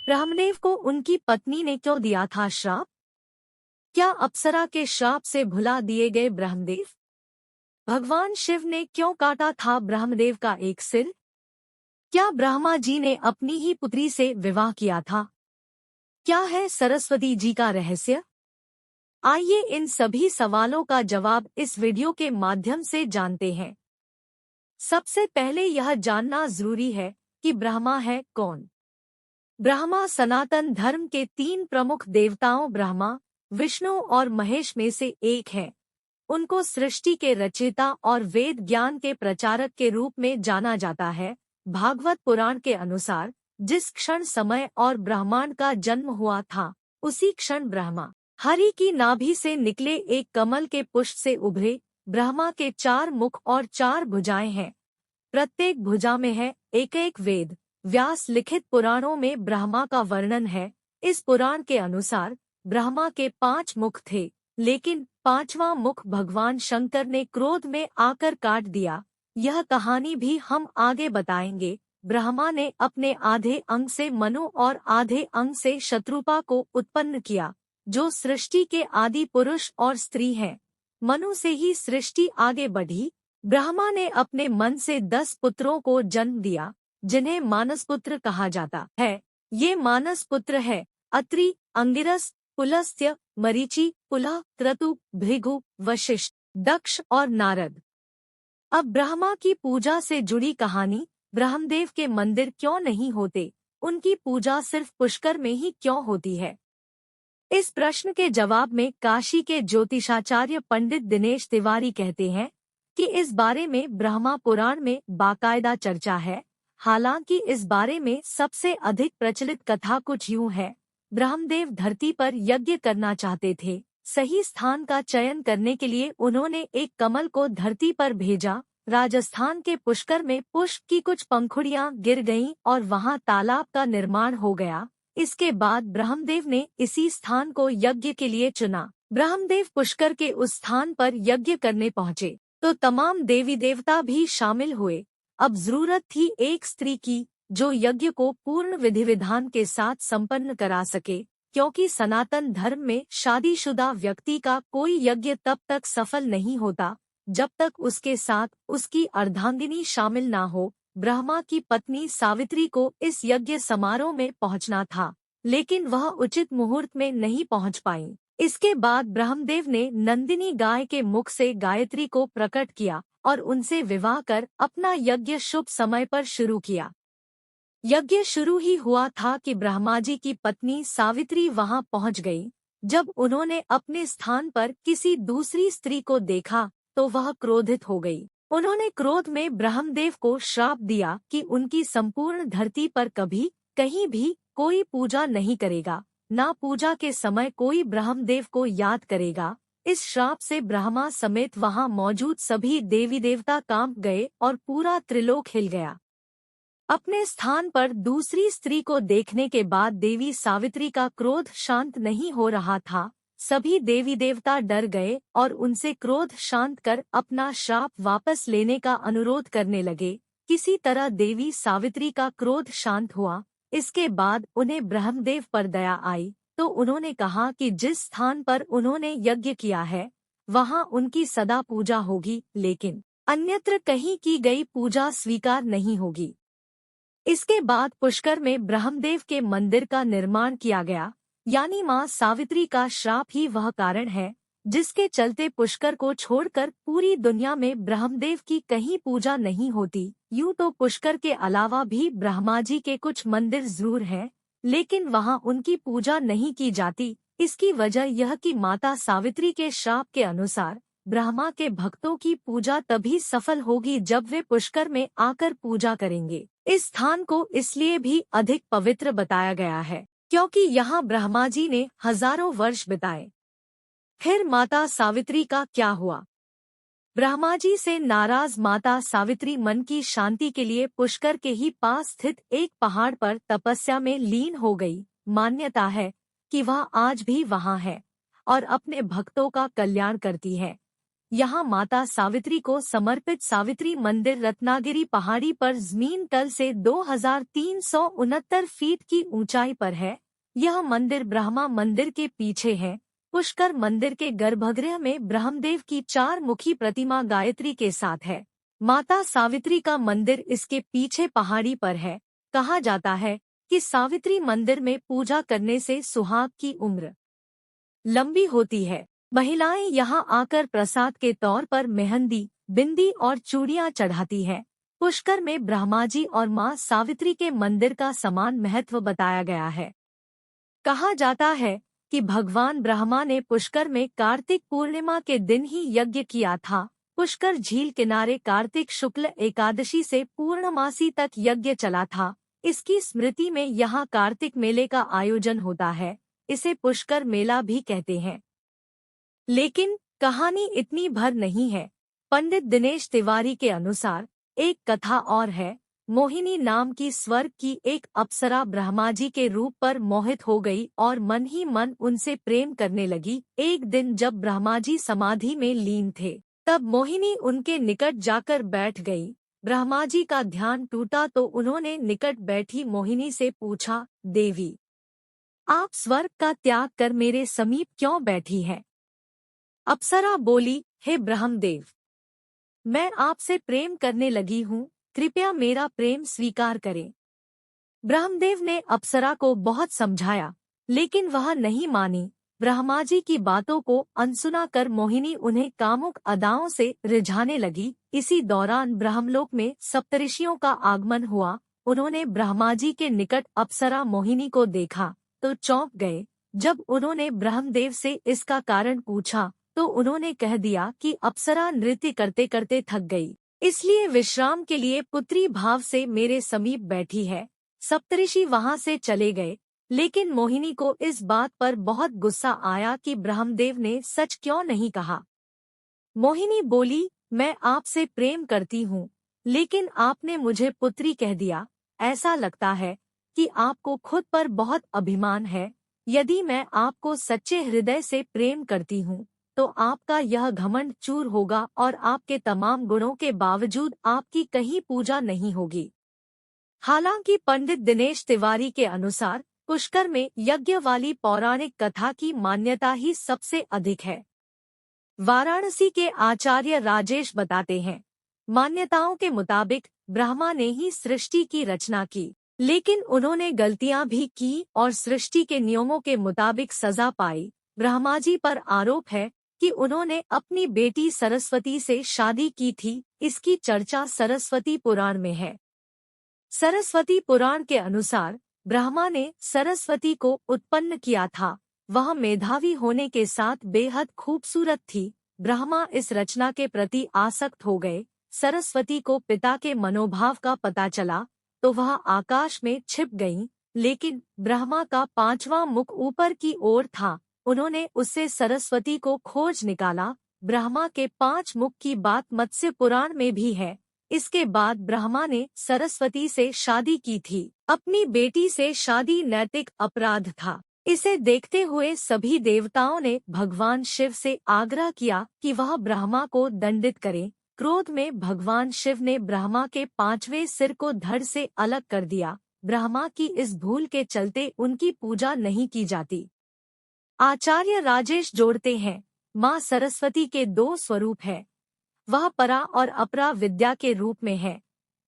ब्रह्मदेव को उनकी पत्नी ने क्यों दिया था श्राप? क्या अप्सरा के श्राप से भुला दिए गए ब्रह्मदेव? भगवान शिव ने क्यों काटा था ब्रह्मदेव का एक सिर? क्या ब्रह्मा जी ने अपनी ही पुत्री से विवाह किया था? क्या है सरस्वती जी का रहस्य? आइए इन सभी सवालों का जवाब इस वीडियो के माध्यम से जानते हैं। सबसे पहले यह जानना जरूरी है कि ब्रह्मा है कौन। ब्रह्मा सनातन धर्म के 3 प्रमुख देवताओं ब्रह्मा, विष्णु और महेश में से एक है। उनको सृष्टि के रचयिता और वेद ज्ञान के प्रचारक के रूप में जाना जाता है। भागवत पुराण के अनुसार जिस क्षण समय और ब्रह्मांड का जन्म हुआ था, उसी क्षण ब्रह्मा हरि की नाभि से निकले एक कमल के पुष्प से उभरे। ब्रह्मा के 4 मुख और 4 भुजाएं हैं। प्रत्येक भुजा में है एक वेद। व्यास लिखित पुराणों में ब्रह्मा का वर्णन है। इस पुराण के अनुसार ब्रह्मा के 5 मुख थे, लेकिन 5वां मुख भगवान शंकर ने क्रोध में आकर काट दिया। यह कहानी भी हम आगे बताएंगे। ब्रह्मा ने अपने आधे अंग से मनु और आधे अंग से शत्रुपा को उत्पन्न किया, जो सृष्टि के आदि पुरुष और स्त्री हैं। मनु से ही सृष्टि आगे बढ़ी। ब्रह्मा ने अपने मन से 10 पुत्रों को जन्म दिया, जिन्हें मानसपुत्र कहा जाता है। ये मानस पुत्र है अत्रि, अंगिरस, पुलस्त्य, मरीचि, पुलह, क्रतु, भृगु, वशिष्ठ, दक्ष और नारद। अब ब्रह्मा की पूजा से जुड़ी कहानी। ब्रह्मदेव के मंदिर क्यों नहीं होते? उनकी पूजा सिर्फ पुष्कर में ही क्यों होती है? इस प्रश्न के जवाब में काशी के ज्योतिषाचार्य पंडित दिनेश तिवारी कहते हैं कि इस बारे में ब्रह्मा पुराण में बाकायदा चर्चा है। हालांकि इस बारे में सबसे अधिक प्रचलित कथा कुछ यूं है। ब्रह्मदेव धरती पर यज्ञ करना चाहते थे। सही स्थान का चयन करने के लिए उन्होंने एक कमल को धरती पर भेजा। राजस्थान के पुष्कर में पुष्प की कुछ पंखुड़ियां गिर गईं और वहां तालाब का निर्माण हो गया। इसके बाद ब्रह्मदेव ने इसी स्थान को यज्ञ के लिए चुना। ब्रह्मदेव पुष्कर के उस स्थान पर यज्ञ करने पहुंचे तो तमाम देवी देवता भी शामिल हुए। अब जरूरत थी एक स्त्री की, जो यज्ञ को पूर्ण विधि विधान के साथ संपन्न करा सके, क्योंकि सनातन धर्म में शादीशुदा व्यक्ति का कोई यज्ञ तब तक सफल नहीं होता जब तक उसके साथ उसकी अर्धांगिनी शामिल ना हो। ब्रह्मा की पत्नी सावित्री को इस यज्ञ समारोह में पहुंचना था, लेकिन वह उचित मुहूर्त में नहीं पहुंच पाई। इसके बाद ब्रह्मदेव ने नंदिनी गाय के मुख से गायत्री को प्रकट किया और उनसे विवाह कर अपना यज्ञ शुभ समय पर शुरू किया। यज्ञ शुरू ही हुआ था कि ब्रह्मा जी की पत्नी सावित्री वहां पहुंच गई। जब उन्होंने अपने स्थान पर किसी दूसरी स्त्री को देखा तो वह क्रोधित हो गई। उन्होंने क्रोध में ब्रह्मदेव को श्राप दिया कि उनकी संपूर्ण धरती पर कभी कहीं भी कोई पूजा नहीं करेगा, ना पूजा के समय कोई ब्रह्मदेव को याद करेगा। इस श्राप से ब्रह्मा समेत वहां मौजूद सभी देवी देवता कांप गए और पूरा त्रिलोक हिल गया। अपने स्थान पर दूसरी स्त्री को देखने के बाद देवी सावित्री का क्रोध शांत नहीं हो रहा था। सभी देवी देवता डर गए और उनसे क्रोध शांत कर अपना श्राप वापस लेने का अनुरोध करने लगे। किसी तरह देवी सावित्री का क्रोध शांत हुआ। इसके बाद उन्हें ब्रह्मदेव पर दया आई तो उन्होंने कहा कि जिस स्थान पर उन्होंने यज्ञ किया है वहां उनकी सदा पूजा होगी, लेकिन अन्यत्र कहीं की गई पूजा स्वीकार नहीं होगी। इसके बाद पुष्कर में ब्रह्मदेव के मंदिर का निर्माण किया गया। यानी मां सावित्री का श्राप ही वह कारण है जिसके चलते पुष्कर को छोड़कर पूरी दुनिया में ब्रह्मदेव की कहीं पूजा नहीं होती। यूं तो पुष्कर के अलावा भी ब्रह्मा जी के कुछ मंदिर जरूर हैं, लेकिन वहां उनकी पूजा नहीं की जाती। इसकी वजह यह कि माता सावित्री के श्राप के अनुसार ब्रह्मा के भक्तों की पूजा तभी सफल होगी जब वे पुष्कर में आकर पूजा करेंगे। इस स्थान को इसलिए भी अधिक पवित्र बताया गया है क्योंकि यहाँ ब्रह्मा जी ने हजारों वर्ष बिताए। फिर माता सावित्री का क्या हुआ? ब्रह्मा जी से नाराज माता सावित्री मन की शांति के लिए पुष्कर के ही पास स्थित एक पहाड़ पर तपस्या में लीन हो गई। मान्यता है कि वह आज भी वहां है और अपने भक्तों का कल्याण करती है। यहाँ माता सावित्री को समर्पित सावित्री मंदिर रत्नागिरी पहाड़ी पर जमीन तल से 2369 फीट की ऊंचाई पर है। यह मंदिर ब्रह्मा मंदिर के पीछे है। पुष्कर मंदिर के गर्भगृह में ब्रह्मदेव की 4 मुखी प्रतिमा गायत्री के साथ है। माता सावित्री का मंदिर इसके पीछे पहाड़ी पर है। कहा जाता है कि सावित्री मंदिर में पूजा करने से सुहाग की उम्र लंबी होती है। महिलाएं यहाँ आकर प्रसाद के तौर पर मेहंदी, बिंदी और चूड़ियां चढ़ाती हैं। पुष्कर में ब्रह्माजी और मां सावित्री के मंदिर का समान महत्व बताया गया है। कहा जाता है कि भगवान ब्रह्मा ने पुष्कर में कार्तिक पूर्णिमा के दिन ही यज्ञ किया था। पुष्कर झील किनारे कार्तिक शुक्ल एकादशी से पूर्णमासी तक यज्ञ चला था। इसकी स्मृति में यहाँ कार्तिक मेले का आयोजन होता है। इसे पुष्कर मेला भी कहते हैं। लेकिन कहानी इतनी भर नहीं है। पंडित दिनेश तिवारी के अनुसार एक कथा और है। मोहिनी नाम की स्वर्ग की एक अप्सरा ब्रह्माजी के रूप पर मोहित हो गई और मन ही मन उनसे प्रेम करने लगी। एक दिन जब ब्रह्माजी समाधि में लीन थे, तब मोहिनी उनके निकट जाकर बैठ गई। ब्रह्माजी का ध्यान टूटा तो उन्होंने निकट बैठी मोहिनी से पूछा, देवी, आप स्वर्ग का त्याग कर मेरे समीप क्यों बैठी हैं? अप्सरा बोली, हे ब्रह्मदेव, मैं आपसे प्रेम करने लगी हूँ, कृपया मेरा प्रेम स्वीकार करें। ब्रह्मदेव ने अप्सरा को बहुत समझाया, लेकिन वह नहीं मानी। ब्रह्माजी की बातों को अनसुना कर मोहिनी उन्हें कामुक अदाओं से रिझाने लगी। इसी दौरान ब्रह्मलोक में सप्तऋषियों का आगमन हुआ। उन्होंने ब्रह्माजी के निकट अप्सरा मोहिनी को देखा तो चौंक गए। जब उन्होंने ब्रह्मदेव से इसका कारण पूछा तो उन्होंने कह दिया कि अप्सरा नृत्य करते करते थक गई, इसलिए विश्राम के लिए पुत्री भाव से मेरे समीप बैठी है। सप्तऋषि वहां से चले गए, लेकिन मोहिनी को इस बात पर बहुत गुस्सा आया कि ब्रह्मदेव ने सच क्यों नहीं कहा। मोहिनी बोली, मैं आपसे प्रेम करती हूँ, लेकिन आपने मुझे पुत्री कह दिया। ऐसा लगता है कि आपको खुद पर बहुत अभिमान है। यदि मैं आपको सच्चे हृदय से प्रेम करती हूँ तो आपका यह घमंड चूर होगा और आपके तमाम गुणों के बावजूद आपकी कहीं पूजा नहीं होगी। हालांकि पंडित दिनेश तिवारी के अनुसार पुष्कर में यज्ञ वाली पौराणिक कथा की मान्यता ही सबसे अधिक है। वाराणसी के आचार्य राजेश बताते हैं, मान्यताओं के मुताबिक ब्रह्मा ने ही सृष्टि की रचना की, लेकिन उन्होंने गलतियां भी की और सृष्टि के नियमों के मुताबिक सजा पाई। ब्रह्माजी पर आरोप है कि उन्होंने अपनी बेटी सरस्वती से शादी की थी। इसकी चर्चा सरस्वती पुराण में है। सरस्वती पुराण के अनुसार ब्रह्मा ने सरस्वती को उत्पन्न किया था। वह मेधावी होने के साथ बेहद खूबसूरत थी। ब्रह्मा इस रचना के प्रति आसक्त हो गए। सरस्वती को पिता के मनोभाव का पता चला तो वह आकाश में छिप गईं, लेकिन ब्रह्मा का 5वां मुख ऊपर की ओर था। उन्होंने उससे सरस्वती को खोज निकाला। ब्रह्मा के 5 मुख की बात मत्स्य पुराण में भी है। इसके बाद ब्रह्मा ने सरस्वती से शादी की थी। अपनी बेटी से शादी नैतिक अपराध था। इसे देखते हुए सभी देवताओं ने भगवान शिव से आग्रह किया कि वह ब्रह्मा को दंडित करें। क्रोध में भगवान शिव ने ब्रह्मा के 5वें सिर को धड़ से अलग कर दिया। ब्रह्मा की इस भूल के चलते उनकी पूजा नहीं की जाती। आचार्य राजेश जोड़ते हैं, माँ सरस्वती के 2 स्वरूप है। वह परा और अपरा विद्या के रूप में है।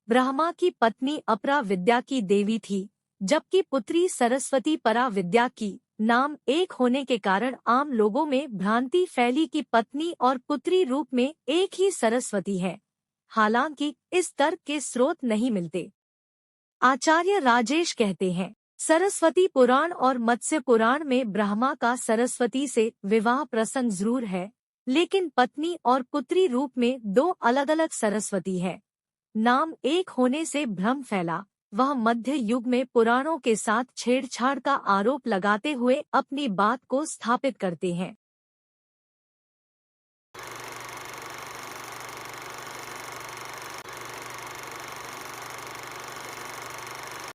ब्रह्मा की पत्नी अपरा विद्या की देवी थी, जबकि पुत्री सरस्वती परा विद्या की। नाम एक होने के कारण आम लोगों में भ्रांति फैली कि पत्नी और पुत्री रूप में एक ही सरस्वती है। हालांकि इस तर्क के स्रोत नहीं मिलते। आचार्य राजेश कहते हैं, सरस्वती पुराण और मत्स्य पुराण में ब्रह्मा का सरस्वती से विवाह प्रसंग जरूर है, लेकिन पत्नी और पुत्री रूप में 2 अलग-अलग सरस्वती है। नाम एक होने से भ्रम फैला। वह मध्य युग में पुराणों के साथ छेड़छाड़ का आरोप लगाते हुए अपनी बात को स्थापित करते हैं।